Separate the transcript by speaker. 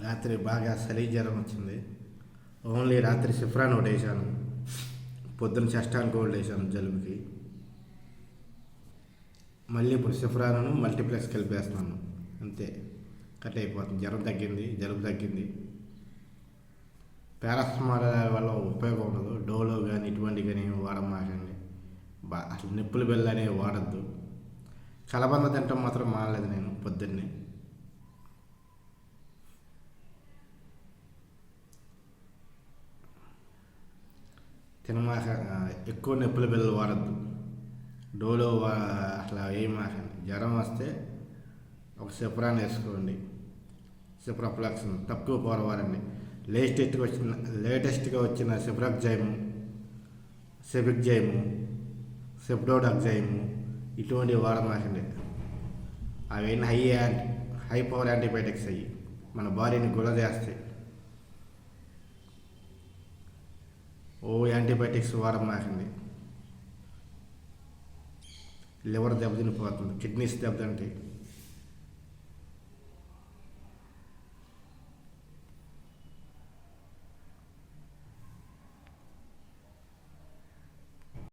Speaker 1: రాత్రి బాగా చలి జ్వరం వచ్చింది. ఓన్లీ రాత్రి సిఫ్రాన్ ఒకటి వేసాను, పొద్దున్న చెస్టాన్ గోల్డ్ వేసాను జలుబుకి. మళ్ళీ ఇప్పుడు సిఫ్రాను మల్టీప్లెక్స్ కలిపేస్తున్నాను, అంతే కట్ అయిపోతుంది. జ్వరం తగ్గింది, జలుబు తగ్గింది. పారాసిటమాల్ వల్ల ఉపయోగం ఉండదు. డోలో కానీ ఇటువంటి కానీ వాడమాకండి. అసలు నిప్పుల బిళ్ళ అనేవి వాడద్దు. కలబంద తింటాం మాత్రం మానలేదు నేను పొద్దున్నే. తినమాక ఎక్కువ నిప్పుల బిళ్ళలు వాడద్దు. డోలో అట్లా వేయమాకండి. జ్వరం వస్తే ఒక సిఫ్రాన్ వేసుకోండి, సిప్రోఫ్లాక్స్ తక్కువ పవర్ వాడండి. లేటెస్ట్గా వచ్చిన సిప్రోక్జైము, సెబిక్జైము, సెప్డోడాక్జైము ఇటువంటివి వాడమాకండి. అవన్నీ హై పవర్ యాంటీబయాటిక్స్ అయ్యి మన బాడీని గుల్ల చేస్తాయి. యాంటీబయాటిక్స్ వాడమాకండి. లివర్ దెబ్బతినిపోతుంది, కిడ్నీస్ దెబ్బతింటాయి.